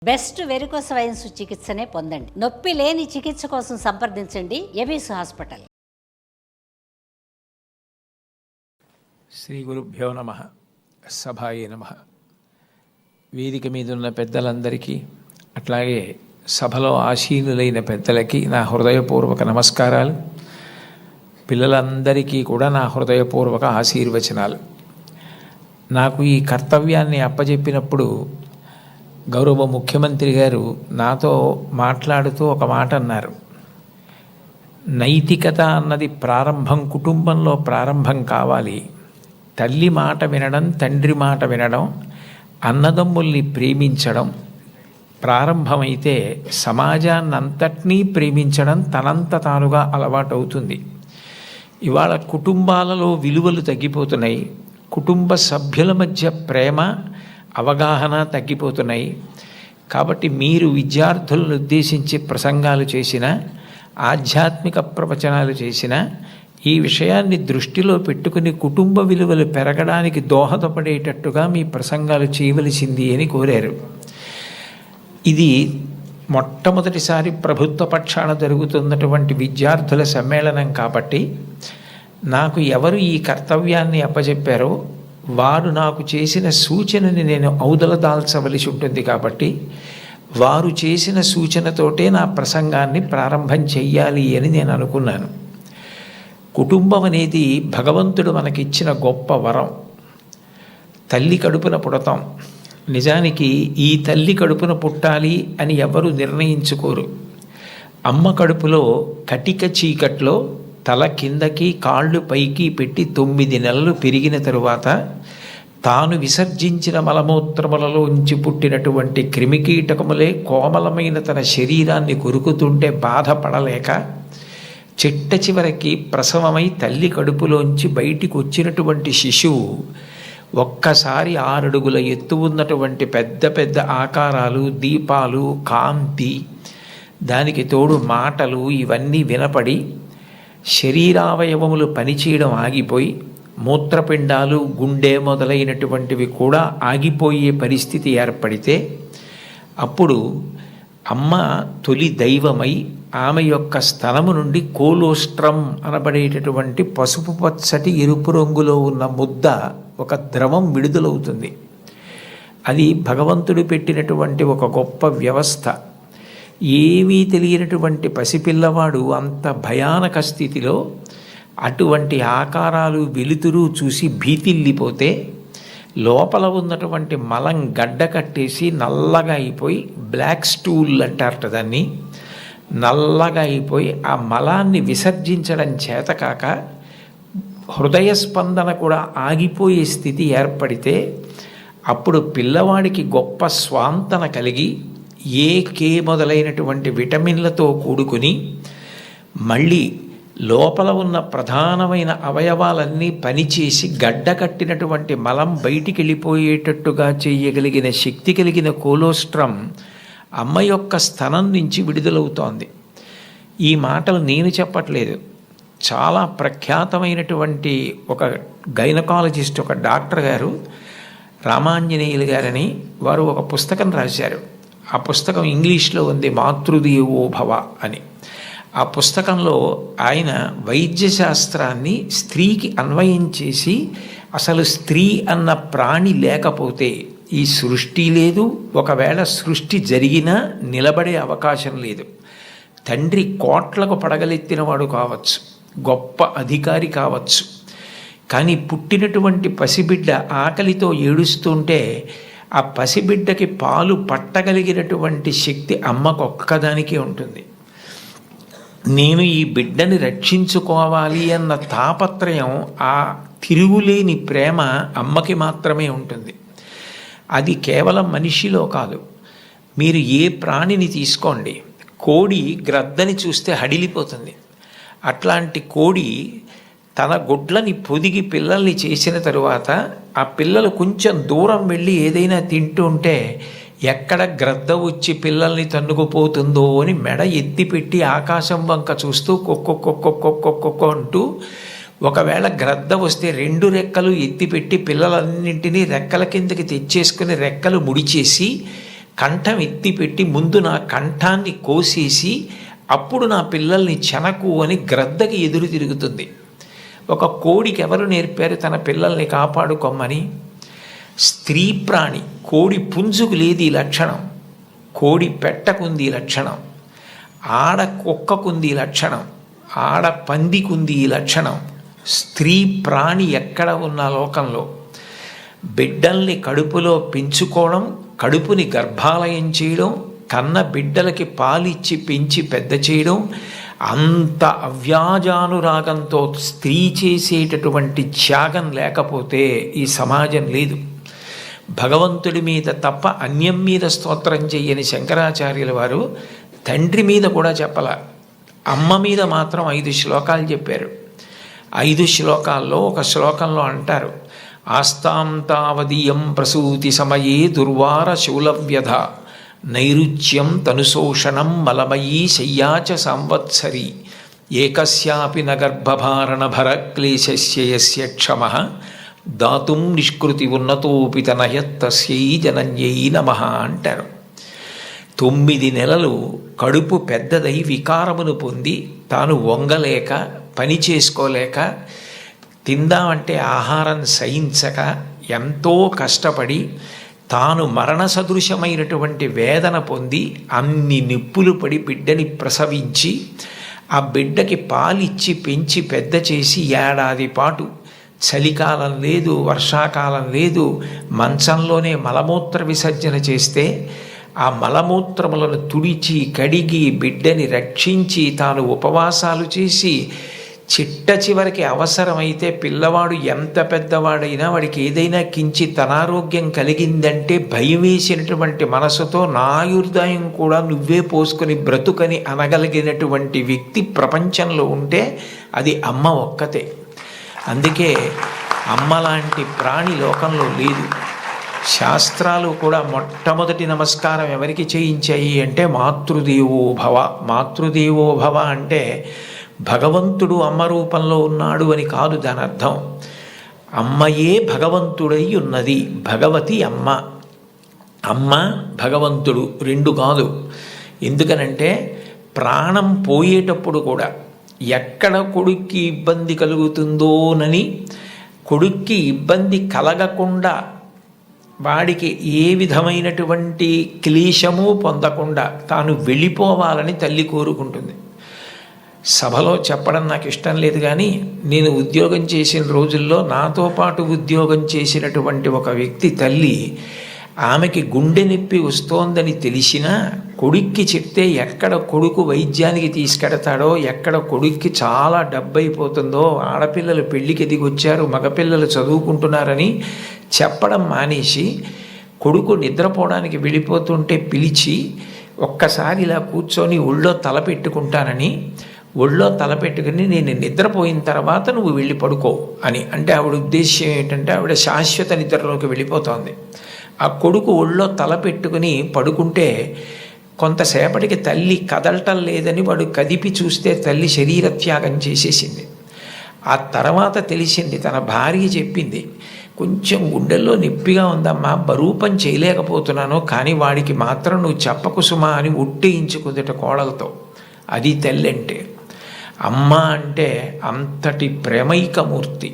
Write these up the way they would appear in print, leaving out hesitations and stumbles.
Best varicose veins చికిత్సనే పొందండి. నొప్పి లేని చికిత్స కోసం సంప్రదించండి ఎబిస్ హాస్పిటల్. శ్రీ గురుభ్యో నమః. సభాయే నమః. వేదిక మీద ఉన్న పెద్దలందరికీ, అట్లాగే సభలో ఆసీనులైన పెద్దలకి నా హృదయపూర్వక నమస్కారాలు. పిల్లలందరికీ కూడా నా హృదయపూర్వక ఆశీర్వచనాలు. నాకు ఈ కర్తవ్యాన్ని అప్పజెప్పినప్పుడు గౌరవ ముఖ్యమంత్రి గారు నాతో మాట్లాడుతూ ఒక మాట అన్నారు. నైతికత అన్నది కుటుంబంలో ప్రారంభం కావాలి. తల్లి మాట వినడం, తండ్రి మాట వినడం, అన్నదమ్ముల్ని ప్రేమించడం ప్రారంభమైతే సమాజాన్నంతటినీ ప్రేమించడం తనంత తానుగా అలవాటవుతుంది. ఇవాళ కుటుంబాలలో విలువలు తగ్గిపోతున్నాయి. కుటుంబ సభ్యుల మధ్య ప్రేమ, అవగాహన తగ్గిపోతున్నాయి. కాబట్టి మీరు విద్యార్థులను ఉద్దేశించి ప్రసంగాలు చేసిన, ఆధ్యాత్మిక ప్రవచనాలు చేసిన, ఈ విషయాన్ని దృష్టిలో పెట్టుకుని కుటుంబ విలువలు పెరగడానికి దోహదపడేటట్టుగా మీ ప్రసంగాలు చేయవలసింది అని కోరారు. ఇది మొట్టమొదటిసారి ప్రభుత్వ పక్షాన జరుగుతున్నటువంటి విద్యార్థుల సమ్మేళనం కాబట్టి నాకు ఎవరు ఈ కర్తవ్యాన్ని అప్పచెప్పారో వారు నాకు చేసిన సూచనని నేను ఔదలదాల్చవలసి ఉంటుంది. కాబట్టి వారు చేసిన సూచనతోటే నా ప్రసంగాన్ని ప్రారంభం చెయ్యాలి అని నేను అనుకున్నాను. కుటుంబం అనేది భగవంతుడు మనకిచ్చిన గొప్ప వరం. తల్లి కడుపున పుడతాం. నిజానికి ఈ తల్లి కడుపున పుట్టాలి అని ఎవరు నిర్ణయించుకోరు. అమ్మ కడుపులో కటిక చీకట్లో తల కిందకి కాళ్ళు పైకి పెట్టి 9 నెలలు పెరిగిన తరువాత తాను విసర్జించిన మలమూత్రములలోంచి పుట్టినటువంటి క్రిమికీటకములే కోమలమైన తన శరీరాన్ని కొరుకుతుంటే బాధపడలేక చిట్ట చివరికి ప్రసవమై తల్లి కడుపులోంచి బయటికి వచ్చినటువంటి శిశువు ఒక్కసారి 6 అడుగుల ఎత్తు ఉన్నటువంటి పెద్ద పెద్ద ఆకారాలు, దీపాలు, కాంతి, దానికి తోడు మాటలు ఇవన్నీ వినపడి శరీరావయవములు పనిచేయడం ఆగిపోయి మూత్రపిండాలు, గుండె మొదలైనటువంటివి కూడా ఆగిపోయే పరిస్థితి ఏర్పడితే అప్పుడు అమ్మ తొలి దైవమై ఆమె యొక్క స్తనము నుండి కోలోస్ట్రం అనబడేటటువంటి పసుపు పచ్చటి ఎరుపు రంగులో ఉన్న ముద్ద, ఒక ద్రవం విడుదలవుతుంది. అది భగవంతుడు పెట్టినటువంటి ఒక గొప్ప వ్యవస్థ. ఏమీ తెలియనటువంటి పసిపిల్లవాడు అంత భయానక స్థితిలో అటువంటి ఆకారాలు, వెలుతురు చూసి భీతిల్లిపోతే లోపల ఉన్నటువంటి మలం గడ్డ కట్టేసి నల్లగా అయిపోయి, బ్లాక్ స్టూల్ అంటారట దాన్ని, నల్లగా అయిపోయి ఆ మలాన్ని విసర్జించడం చేతకాక హృదయ స్పందన కూడా ఆగిపోయే స్థితి ఏర్పడితే అప్పుడు పిల్లవాడికి గొప్ప స్వాంతన కలిగి కే మొదలైనటువంటి విటమిన్లతో కూడుకుని మళ్ళీ లోపల ఉన్న ప్రధానమైన అవయవాలన్నీ పనిచేసి గడ్డ కట్టినటువంటి మలం బయటికి వెళ్ళిపోయేటట్టుగా చేయగలిగిన శక్తి కలిగిన కోలోస్ట్రం అమ్మ యొక్క స్తనం నుంచి విడుదలవుతోంది. ఈ మాటలు నేను చెప్పట్లేదు. చాలా ప్రఖ్యాతమైనటువంటి ఒక గైనకాలజిస్ట్, ఒక డాక్టర్ గారు, రామాంజనేయులు గారని, వారు ఒక పుస్తకం రాశారు. ఆ పుస్తకం ఇంగ్లీష్లో ఉంది, మాతృదేవో భవ అని. ఆ పుస్తకంలో ఆయన వైద్యశాస్త్రాన్ని స్త్రీకి అన్వయం చేసి అసలు స్త్రీ అన్న ప్రాణి లేకపోతే ఈ సృష్టి లేదు, ఒకవేళ సృష్టి జరిగినా నిలబడే అవకాశం లేదు. తండ్రి కోట్లకు పడగలెత్తినవాడు కావచ్చు, గొప్ప అధికారి కావచ్చు, కానీ పుట్టినటువంటి పసిబిడ్డ ఆకలితో ఏడుస్తుంటే ఆ పసిబిడ్డకి పాలు పట్టగలిగినటువంటి శక్తి అమ్మకు ఒక్కదానికే ఉంటుంది. నేను ఈ బిడ్డని రక్షించుకోవాలి అన్న తాపత్రయం, ఆ తిరుగులేని ప్రేమ అమ్మకి మాత్రమే ఉంటుంది. అది కేవలం మనిషిలో కాదు. మీరు ఏ ప్రాణిని తీసుకోండి, కోడి గ్రద్దని చూస్తే హడిలిపోతుంది. అట్లాంటి కోడి తన గుడ్లని పొదిగి పిల్లల్ని చేసిన తరువాత ఆ పిల్లలు కొంచెం దూరం వెళ్ళి ఏదైనా తింటూ ఉంటే ఎక్కడ గ్రద్ద వచ్చి పిల్లల్ని తన్నుకుపోతుందో అని మెడ ఎత్తిపెట్టి ఆకాశం వంక చూస్తూ కొక్కొక్కొక్కొక్కొక్కొక్కొక్కొ అంటూ, ఒకవేళ గ్రద్ద వస్తే 2 రెక్కలు ఎత్తిపెట్టి పిల్లలన్నింటినీ రెక్కల కిందకి తెచ్చేసుకుని రెక్కలు ముడిచేసి కంఠం ఎత్తిపెట్టి ముందు నా కంఠాన్ని కోసేసి అప్పుడు నా పిల్లల్ని చెనకు అని గ్రద్దకి ఎదురు తిరుగుతుంది. ఒక కోడికి ఎవరు నేర్పారు తన పిల్లల్ని కాపాడుకోమని? స్త్రీ ప్రాణి. కోడి పుంజుకు లేదు ఈ లక్షణం, కోడి పెట్టకుంది ఈ లక్షణం, ఆడ కుక్కకుంది ఈ లక్షణం, ఆడ పందికుంది ఈ లక్షణం. స్త్రీ ప్రాణి ఎక్కడ ఉన్న లోకంలో బిడ్డల్ని కడుపులో పెంచుకోవడం, కడుపుని గర్భాలయం చేయడం, కన్న బిడ్డలకి పాలిచ్చి పెంచి పెద్ద చేయడం, అంత అవ్యాజానురాగంతో స్త్రీ చేసేటటువంటి త్యాగం లేకపోతే ఈ సమాజం లేదు. భగవంతుడి మీద తప్ప అన్యం మీద స్తోత్రం చెయ్యని శంకరాచార్యుల వారు తండ్రి మీద కూడా చెప్పల, అమ్మ మీద మాత్రం 5 శ్లోకాలు చెప్పారు. 5 శ్లోకాల్లో ఒక శ్లోకంలో అంటారు, ఆస్తాం తావదీయం ప్రసూతి సమయే దుర్వార శూలవ్యధ నైరుచ్యం తనుశోషణం మలమయీ శయ్యాచ సంవత్సరి ఏకస్యాపి నగర్భభారణ భరక్లేశస్య యస్య క్షమః దాతుం నిష్కృతి ఉన్నతోపి తనయత్తస్యై జనన్యై నమః అంటారు. 9 నెలలు కడుపు పెద్దదై వికారమును పొంది తాను వంగలేక పని చేసుకోలేక తిందామంటే ఆహారం సహించక ఎంతో కష్టపడి తాను మరణ సదృశమైనటువంటి వేదన పొంది అన్ని నిప్పులు పడి బిడ్డని ప్రసవించి ఆ బిడ్డకి పాలిచ్చి పెంచి పెద్ద చేసి ఏడాది పాటు చలికాలం లేదు, వర్షాకాలం లేదు, మంచంలోనే మలమూత్ర విసర్జన చేస్తే ఆ మలమూత్రములను తుడిచి కడిగి బిడ్డని రక్షించి తాను ఉపవాసాలు చేసి చిట్ట చివరికి అవసరమైతే పిల్లవాడు ఎంత పెద్దవాడైనా వాడికి ఏదైనా కించిత్ అనారోగ్యం కలిగిందంటే భయం వేసినటువంటి మనసుతో నా ఆయుర్దాయం కూడా నువ్వే పోసుకొని బ్రతుకని అనగలిగినటువంటి వ్యక్తి ప్రపంచంలో ఉంటే అది అమ్మ ఒక్కతే. అందుకే అమ్మ లాంటి ప్రాణి లోకంలో లేదు. శాస్త్రాలు కూడా మొట్టమొదటి నమస్కారం ఎవరికి చేయించాయి అంటే మాతృదేవో భవ. మాతృదేవో భవ అంటే భగవంతుడు అమ్మ రూపంలో ఉన్నాడు అని కాదు దాని అర్థం. అమ్మయే భగవంతుడై ఉన్నది, భగవతి అమ్మ. అమ్మ భగవంతుడు 2 కాదు. ఎందుకనంటే ప్రాణం పోయేటప్పుడు కూడా ఎక్కడ కొడుక్కి ఇబ్బంది కలుగుతుందోనని కొడుక్కి ఇబ్బంది కలగకుండా వాడికి ఏ విధమైనటువంటి క్లేశము పొందకుండా తాను వెళ్ళిపోవాలని తల్లి కోరుకుంటుంది. సభలో చెప్పడం నాకు ఇష్టం లేదు, కానీ నేను ఉద్యోగం చేసిన రోజుల్లో నాతో పాటు ఉద్యోగం చేసినటువంటి ఒక వ్యక్తి తల్లి, ఆమెకి గుండె నొప్పి వస్తోందని తెలిసినా కొడుక్కి చెప్తే ఎక్కడ కొడుకు వైద్యానికి తీసుకెడతాడో, ఎక్కడ కొడుక్కి చాలా డబ్బైపోతుందో, ఆడపిల్లలు పెళ్ళికి ఎదిగొచ్చారు, మగపిల్లలు చదువుకుంటున్నారని చెప్పడం మానేసి కొడుకు నిద్రపోవడానికి వెళ్ళిపోతుంటే పిలిచి ఒక్కసారి ఇలా కూర్చొని ఒళ్ళో తల పెట్టుకుంటానని, ఒళ్ళో తల పెట్టుకుని నేను నిద్రపోయిన తర్వాత నువ్వు వెళ్ళి పడుకో అని అంటే ఆవిడ ఉద్దేశ్యం ఏంటంటే ఆవిడ శాశ్వత నిద్రలోకి వెళ్ళిపోతోంది. ఆ కొడుకు ఒళ్ళో తల పెట్టుకుని పడుకుంటే కొంతసేపటికి తల్లి కదలటం లేదని వాడు కదిపి చూస్తే తల్లి శరీరత్యాగం చేసేసింది. ఆ తర్వాత తెలిసింది, తన భార్య చెప్పింది, కొంచెం గుండెల్లో నొప్పిగా ఉందమ్మా, బరువు పని చేయలేకపోతున్నాను, కానీ వాడికి మాత్రం నువ్వు చెప్పకు సుమా అని ఒట్టేయించుకుందట కోడలతో. అది తల్లి అంటే. అమ్మ అంటే అంతటి ప్రేమైకమూర్తి.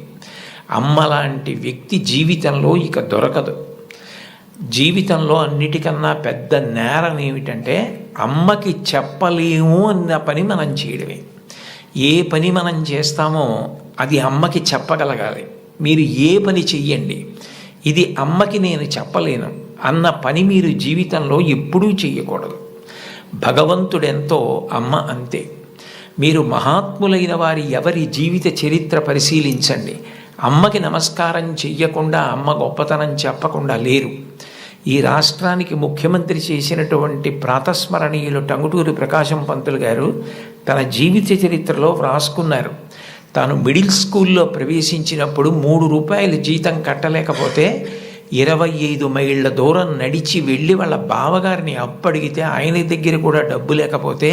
అమ్మ లాంటి వ్యక్తి జీవితంలో ఇక దొరకదు. జీవితంలో అన్నిటికన్నా పెద్ద నేరం ఏమిటంటే అమ్మకి చెప్పలేము అన్న పని మనం చేయడమే. ఏ పని మనం చేస్తామో అది అమ్మకి చెప్పగలగాలి. మీరు ఏ పని చెయ్యండి, ఇది అమ్మకి నేను చెప్పలేను అన్న పని మీరు జీవితంలో ఎప్పుడూ చెయ్యకూడదు. భగవంతుడెంతో అమ్మ అంతే. మీరు మహాత్ములైన వారి ఎవరి జీవిత చరిత్ర పరిశీలించండి. అమ్మకి నమస్కారం చెయ్యకుండా, అమ్మ గొప్పతనం చెప్పకుండా లేరు. ఈ రాష్ట్రానికి ముఖ్యమంత్రి చేసినటువంటి ప్రాతస్మరణీయులు టంగుటూరి ప్రకాశం పంతులు గారు తన జీవిత చరిత్రలో వ్రాసుకున్నారు. తాను మిడిల్ స్కూల్లో ప్రవేశించినప్పుడు 3 రూపాయలు జీతం కట్టలేకపోతే 25 మైళ్ళ దూరం నడిచి వెళ్ళి వాళ్ళ బావగారిని అప్పడిగితే ఆయన దగ్గర కూడా డబ్బు లేకపోతే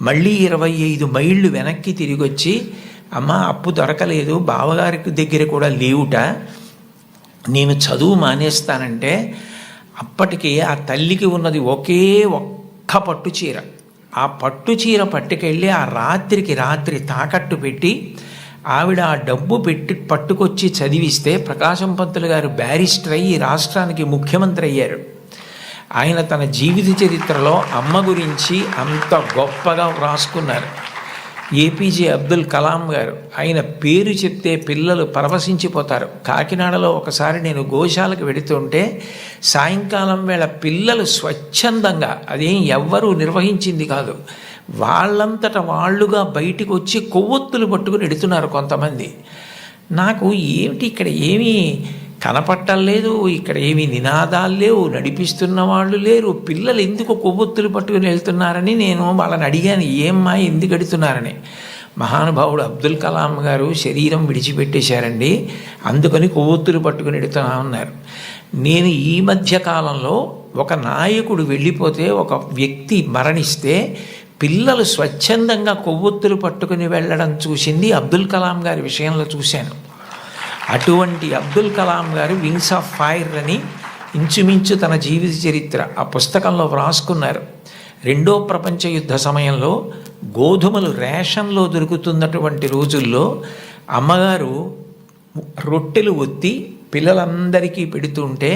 మళ్ళీ 25 మైళ్ళు వెనక్కి తిరిగి వచ్చి, అమ్మ అప్పు దొరకలేదు, బావగారికి దగ్గర కూడా లేవుట, నేను చదువు మానేస్తానంటే అప్పటికి ఆ తల్లికి ఉన్నది ఒకే ఒక్క పట్టు చీర. ఆ పట్టు చీర పట్టుకెళ్ళి ఆ రాత్రికి రాత్రి తాకట్టు పెట్టి ఆవిడ ఆ డబ్బు పట్టుకొచ్చి చదివిస్తే ప్రకాశం పంతులు గారు బ్యారిస్టర్ అయ్యి రాష్ట్రానికి ముఖ్యమంత్రి అయ్యారు. ఆయన తన జీవిత చరిత్రలో అమ్మ గురించి అంత గొప్పగా వ్రాసుకున్నారు. ఏపీజే అబ్దుల్ కలాం గారు, ఆయన పేరు చెప్తే పిల్లలు పరవశించిపోతారు. కాకినాడలో ఒకసారి నేను గోశాలకు వెడుతుంటే సాయంకాలం వేళ పిల్లలు స్వచ్ఛందంగా, అదేం ఎవ్వరూ నిర్వహించింది కాదు, వాళ్ళంతట వాళ్ళుగా బయటికి వచ్చి కొవ్వొత్తులు పట్టుకుని ఎడుతున్నారు కొంతమంది. నాకు ఏమిటి ఇక్కడ ఏమీ కనపట్టలేదు, ఇక్కడ ఏమీ నినాదాలు లేవు, నడిపిస్తున్న వాళ్ళు లేరు, పిల్లలు ఎందుకు కొవ్వొత్తులు పట్టుకుని వెళ్తున్నారని నేను వాళ్ళని అడిగాను, ఏమ్మా ఎందుకు ఎడుతున్నారని. మహానుభావుడు అబ్దుల్ కలాం గారు శరీరం విడిచిపెట్టేశారండి, అందుకని కొవ్వొత్తులు పట్టుకుని ఎడుతున్నా ఉన్నారు. నేను ఈ మధ్య కాలంలో ఒక నాయకుడు వెళ్ళిపోతే, ఒక వ్యక్తి మరణిస్తే పిల్లలు స్వచ్ఛందంగా కొవ్వొత్తులు పట్టుకుని వెళ్ళడం చూసింది అబ్దుల్ కలాం గారి విషయంలో చూశాను. అటువంటి అబ్దుల్ కలాం గారు వింగ్స్ ఆఫ్ ఫైర్ అని ఇంచుమించు తన జీవిత చరిత్ర ఆ పుస్తకంలో వ్రాసుకున్నారు. 2వ ప్రపంచ యుద్ధ సమయంలో గోధుమలు రేషన్లో దొరుకుతున్నటువంటి రోజుల్లో అమ్మగారు రొట్టెలు ఒత్తి పిల్లలందరికీ పెడుతుంటే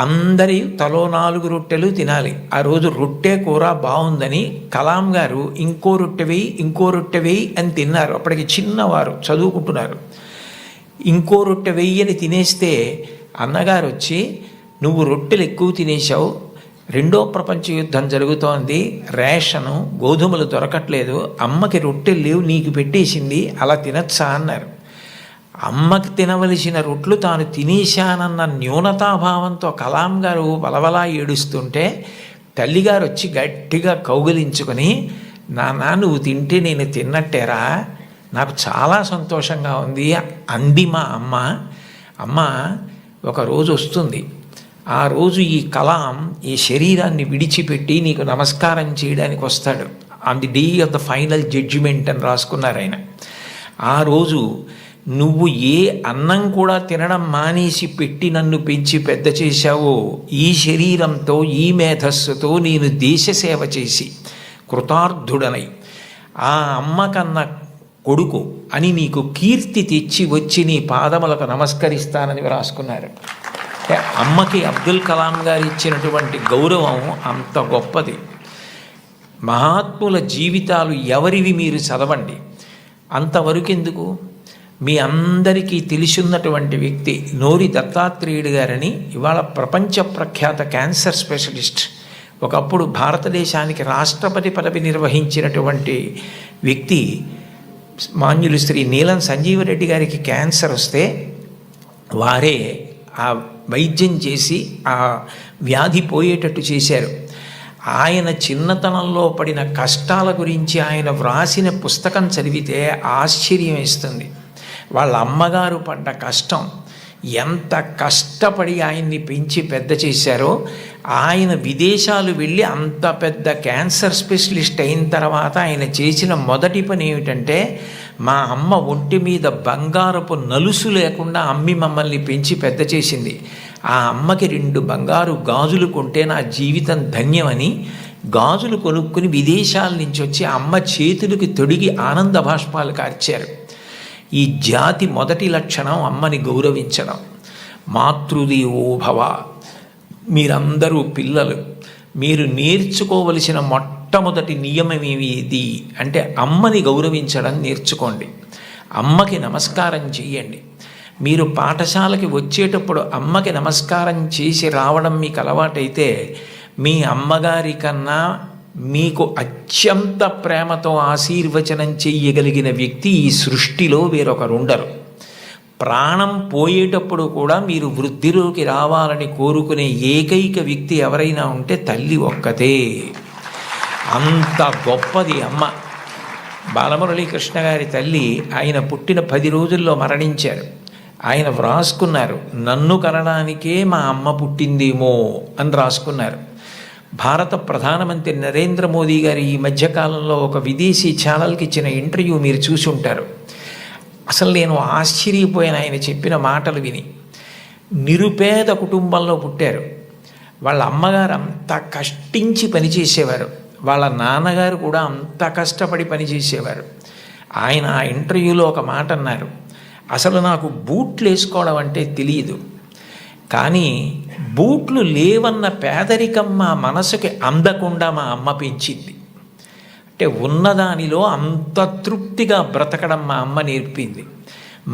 అందరి తలో 4 రొట్టెలు తినాలి. ఆ రోజు రొట్టె కూర బాగుందని కలాం గారు ఇంకో రొట్టె వేయి ఇంకో రొట్టె వేయి అని తిన్నారు. అప్పటికి చిన్నవారు, చదువుకుంటున్నారు. ఇంకో రొట్టె వెయ్యని తినేస్తే అన్నగారు వచ్చి, నువ్వు రొట్టెలు ఎక్కువ తినేశావు, 2వ ప్రపంచ యుద్ధం జరుగుతోంది, రేషను గోధుమలు దొరకట్లేదు, అమ్మకి రొట్టెలు లేవు, నీకు పెట్టేసింది, అలా తినచ్చా అన్నారు. అమ్మకి తినవలసిన రొట్లు తాను తినేశానన్న న్యూనతాభావంతో కలాం గారు వలవలా ఏడుస్తుంటే తల్లిగారు వచ్చి గట్టిగా కౌగిలించుకొని, నాన్న నువ్వు తింటే నేను తిన్నట్టేరా, నాకు చాలా సంతోషంగా ఉంది అంది మా అమ్మ. అమ్మ ఒకరోజు వస్తుంది, ఆ రోజు ఈ కలాం ఈ శరీరాన్ని విడిచిపెట్టి నీకు నమస్కారం చేయడానికి వస్తాడు. On the day of the final judgement అని రాసుకున్నారు ఆయన. ఆ రోజు నువ్వు ఏ అన్నం కూడా తినడం మానేసి పెట్టి నన్ను పెంచి పెద్ద చేశావో, ఈ శరీరంతో ఈ మేధస్సుతో నేను దేశ సేవ చేసి కృతార్థుడనై ఆ అమ్మ కన్నా కొడుకు అని నీకు కీర్తి తెచ్చి వచ్చి నీ పాదములకు నమస్కరిస్తానని రాసుకున్నారు. అమ్మకి అబ్దుల్ కలాం గారు ఇచ్చినటువంటి గౌరవం అంత గొప్పది. మహాత్ముల జీవితాలు ఎవరివి మీరు చదవండి. అంతవరకు ఎందుకు, మీ అందరికీ తెలిసిన్నటువంటి వ్యక్తి నోరి దత్తాత్రేయుడు గారని, ఇవాళ ప్రపంచ ప్రఖ్యాత క్యాన్సర్ స్పెషలిస్ట్, ఒకప్పుడు భారతదేశానికి రాష్ట్రపతి పదవి నిర్వహించినటువంటి వ్యక్తి, మాన్యులు శ్రీ నీలం సంజీవరెడ్డి గారికి క్యాన్సర్ వస్తే వారే ఆ వైద్యం చేసి ఆ వ్యాధి పోయేటట్టు చేశారు. ఆయన చిన్నతనంలో పడిన కష్టాల గురించి ఆయన వ్రాసిన పుస్తకం చదివితే ఆశ్చర్యం వేస్తుంది. వాళ్ళ అమ్మగారు పడ్డ కష్టం, ఎంత కష్టపడి ఆయన్ని పెంచి పెద్ద చేశారో, ఆయన విదేశాలు వెళ్ళి అంత పెద్ద క్యాన్సర్ స్పెషలిస్ట్ అయిన తర్వాత ఆయన చేసిన మొదటి పని ఏమిటంటే, మా అమ్మ ఒంటి మీద బంగారపు నలుసు లేకుండా అమ్మి మమ్మల్ని పెంచి పెద్ద చేసింది, ఆ అమ్మకి 2 బంగారు గాజులు కొంటే నా జీవితం ధన్యమని గాజులు కొనుక్కుని విదేశాల నుంచి వచ్చి అమ్మ చేతులకి తొడిగి ఆనంద బాష్పాలు కార్చారు. ఈ జాతి మొదటి లక్షణం అమ్మని గౌరవించడం. మాతృదేవో భవ. మీరందరూ పిల్లలు, మీరు నేర్చుకోవలసిన మొట్టమొదటి నియమం ఏది అంటే అమ్మని గౌరవించడం నేర్చుకోండి. అమ్మకి నమస్కారం చెయ్యండి. మీరు పాఠశాలకి వచ్చేటప్పుడు అమ్మకి నమస్కారం చేసి రావడం మీకు అలవాటైతే, మీ అమ్మగారి కన్నా మీకు అత్యంత ప్రేమతో ఆశీర్వచనం చెయ్యగలిగిన వ్యక్తి ఈ సృష్టిలో వేరొకరుండరు. ప్రాణం పోయేటప్పుడు కూడా మీరు వృద్ధిలోకి రావాలని కోరుకునే ఏకైక వ్యక్తి ఎవరైనా ఉంటే తల్లి ఒక్కతే. అంత గొప్పది అమ్మ. బాలమురళీకృష్ణ గారి తల్లి ఆయన పుట్టిన 10 రోజుల్లో మరణించారు. ఆయన వ్రాసుకున్నారు, నన్ను కనడానికే మా అమ్మ పుట్టిందేమో అని రాసుకున్నారు. భారత ప్రధానమంత్రి నరేంద్ర మోదీ గారు ఈ మధ్యకాలంలో ఒక విదేశీ ఛానల్కి ఇచ్చిన ఇంటర్వ్యూ మీరు చూసి ఉంటారు. అసలు నేను ఆశ్చర్యపోయాను ఆయన చెప్పిన మాటలు విని. నిరుపేద కుటుంబంలో పుట్టారు. వాళ్ళ అమ్మగారు అంత కష్టించి పనిచేసేవారు, వాళ్ళ నాన్నగారు కూడా అంత కష్టపడి పనిచేసేవారు. ఆయన ఆ ఇంటర్వ్యూలో ఒక మాట అన్నారు, అసలు నాకు బూట్లు వేసుకోవడం అంటే తెలియదు, కానీ బూట్లు లేవన్న పేదరికం మా మనసుకి అందకుండా మా అమ్మ పెంచింది. అంటే ఉన్నదానిలో అంత తృప్తిగా బ్రతకడం మా అమ్మ నేర్పింది.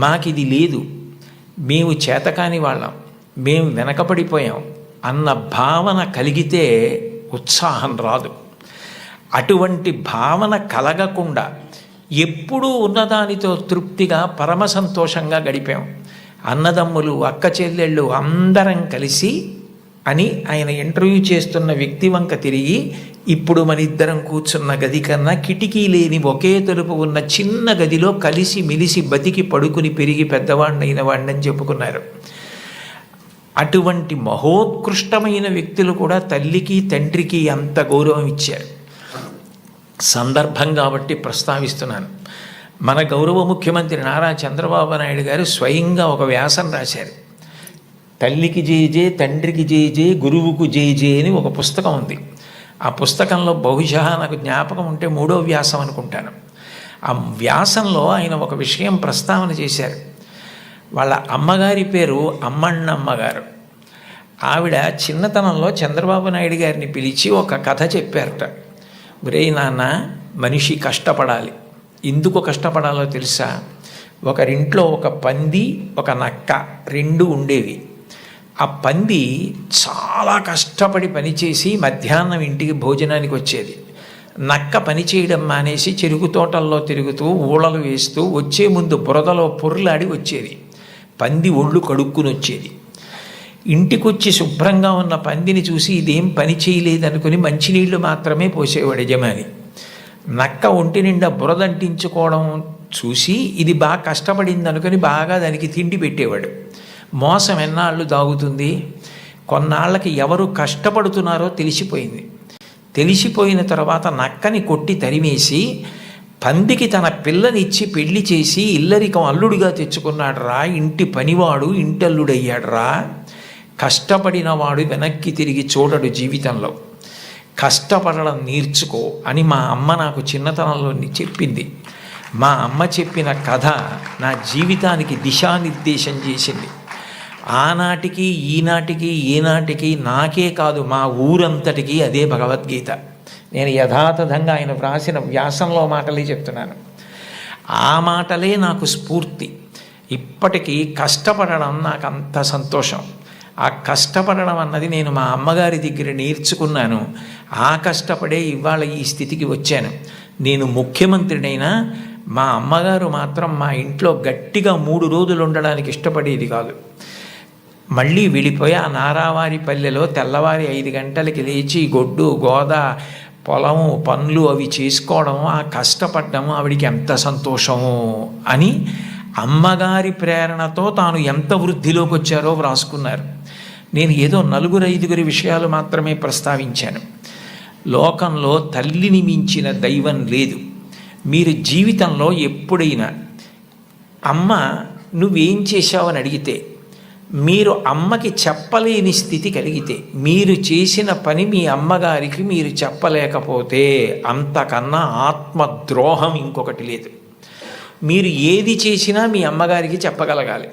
మాకిది లేదు, మేము చేతకాని వాళ్ళం, మేము వెనకబడిపోయాం అన్న భావన కలిగితే ఉత్సాహం రాదు. అటువంటి భావన కలగకుండా ఎప్పుడూ ఉన్నదానితో తృప్తిగా పరమ సంతోషంగా గడిపాం. అన్నదమ్ములు, అక్క చెల్లెళ్ళు అందరం కలిసి అని ఆయన ఇంటర్వ్యూ చేస్తున్న వ్యక్తి వంక తిరిగి, ఇప్పుడు మన ఇద్దరం కూర్చున్న గది కన్నా కిటికీ లేని ఒకే తలుపు ఉన్న చిన్న గదిలో కలిసి మెలిసి బతికి పడుకుని పెరిగి పెద్దవాడినైన వాడిని చెప్పుకున్నారు. అటువంటి మహోత్కృష్టమైన వ్యక్తులు కూడా తల్లికి తండ్రికి అంత గౌరవం ఇచ్చారు. సందర్భం కాబట్టి ప్రస్తావిస్తున్నాను. మన గౌరవ ముఖ్యమంత్రి నారా చంద్రబాబు నాయుడు గారు స్వయంగా ఒక వ్యాసం రాశారు. తల్లికి జేజే, తండ్రికి జేజే, గురువుకు జేజే అని ఒక పుస్తకం ఉంది. ఆ పుస్తకంలో బహుశా నాకు జ్ఞాపకం ఉంటే 3వ వ్యాసం అనుకుంటాను. ఆ వ్యాసంలో ఆయన ఒక విషయం ప్రస్తావన చేశారు. వాళ్ళ అమ్మగారి పేరు అమ్మಣ್ಣమ్మ గారు. ఆవిడ చిన్నతనంలో చంద్రబాబు నాయుడు గారిని పిలిచి ఒక కథ చెప్పారట. ఒరేయ్ నాన్న, మనిషి కష్టపడాలి. ఎందుకు కష్టపడాలో తెలుసా? ఒకరింట్లో ఒక పంది, ఒక నక్క 2 ఉండేవి. ఆ పంది చాలా కష్టపడి పనిచేసి మధ్యాహ్నం ఇంటికి భోజనానికి వచ్చేది. నక్క పని చేయడం మానేసి చెరుకు తోటల్లో తిరుగుతూ ఊళలు వేస్తూ వచ్చే ముందు బురదలో పొర్లాడి వచ్చేది. పంది ఒళ్ళు కడుక్కుని వచ్చేది. ఇంటికొచ్చి శుభ్రంగా ఉన్న పందిని చూసి ఇదేం పని చేయలేదనుకుని మంచినీళ్లు మాత్రమే పోసేవాడు యజమాని. నక్క ఒంటి నిండా బురదంటించుకోవడం చూసి ఇది బాగా కష్టపడింది అనుకుని బాగా దానికి తిండి పెట్టేవాడు. మోసం ఎన్నాళ్ళు దాగుతుంది? కొన్నాళ్ళకి ఎవరు కష్టపడుతున్నారో తెలిసిపోయింది. తెలిసిపోయిన తర్వాత నక్కని కొట్టి తరిమేసి పందికి తన పిల్లనిచ్చి పెళ్లి చేసి ఇల్లరికం అల్లుడిగా తెచ్చుకున్నాడు రా. ఇంటి పనివాడు ఇంటల్లుడయ్యాడు రా. కష్టపడినవాడు వెనక్కి తిరిగి చూడడు జీవితంలో. కష్టపడడం నేర్చుకో అని మా అమ్మ నాకు చిన్నతనంలో చెప్పింది. మా అమ్మ చెప్పిన కథ నా జీవితానికి దిశానిర్దేశం చేసింది. ఆనాటికి ఈనాటికి ఏనాటికి నాకే కాదు మా ఊరంతటికి అదే భగవద్గీత. నేను యథాతథంగా ఆయన వ్రాసిన వ్యాసంలో మాటలే చెప్తున్నాను. ఆ మాటలే నాకు స్ఫూర్తి. ఇప్పటికీ కష్టపడడం నాకు అంత సంతోషం. ఆ కష్టపడడం అన్నది నేను మా అమ్మగారి దగ్గర నేర్చుకున్నాను. ఆ కష్టపడే ఇవాళ ఈ స్థితికి వచ్చాను. నేను ముఖ్యమంత్రినైనా మా అమ్మగారు మాత్రం మా ఇంట్లో గట్టిగా 3 రోజులు ఉండడానికి ఇష్టపడేది కాదు. మళ్ళీ వెళ్ళిపోయి ఆ నారావారి పల్లెలో తెల్లవారి 5 గంటలకి లేచి గొడ్డు గోద పొలము పనులు అవి చేసుకోవడం, ఆ కష్టపడ్డము ఆవిడికి ఎంత సంతోషము అని అమ్మగారి ప్రేరణతో తాను ఎంత వృద్ధిలోకి వచ్చారో వ్రాసుకున్నారు. నేను ఏదో 4-5 విషయాలు మాత్రమే ప్రస్తావించాను. లోకంలో తల్లిని మించిన దైవం లేదు. మీరు జీవితంలో ఎప్పుడైనా అమ్మ నువ్వేం చేశావని అడిగితే, మీరు అమ్మకి చెప్పలేని స్థితి కలిగితే, మీరు చేసిన పని మీ అమ్మగారికి మీరు చెప్పలేకపోతే అంతకన్నా ఆత్మద్రోహం ఇంకొకటి లేదు. మీరు ఏది చేసినా మీ అమ్మగారికి చెప్పగలగాలి.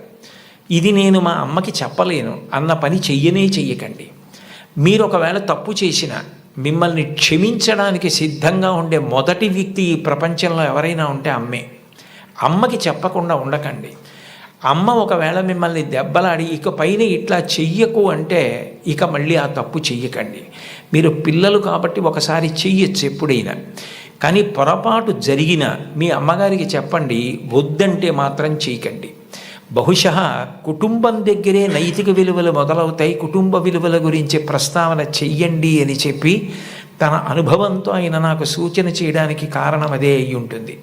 ఇది నేను మా అమ్మకి చెప్పలేను అన్న పని చెయ్యకండి. మీరు ఒకవేళ తప్పు చేసినా మిమ్మల్ని క్షమించడానికి సిద్ధంగా ఉండే మొదటి వ్యక్తి ఈ ప్రపంచంలో ఎవరైనా ఉంటే అమ్మే. అమ్మకి చెప్పకుండా ఉండకండి. అమ్మ ఒకవేళ మిమ్మల్ని దెబ్బలాడి ఇక పైన ఇట్లా చెయ్యకు అంటే ఇక మళ్ళీ ఆ తప్పు చెయ్యకండి. మీరు పిల్లలు కాబట్టి ఒకసారి చెయ్యొచ్చు ఎప్పుడైనా, కానీ పొరపాటు జరిగిన మీ అమ్మగారికి చెప్పండి, వద్దంటే మాత్రం చేయకండి. బహుశా కుటుంబం దగ్గరే నైతిక విలువలు మొదలవుతాయి. కుటుంబ విలువల గురించి ప్రస్తావన చెయ్యండి అని చెప్పి తన అనుభవంతో ఆయన నాకు సూచన చేయడానికి కారణం అదే అయి ఉంటుంది.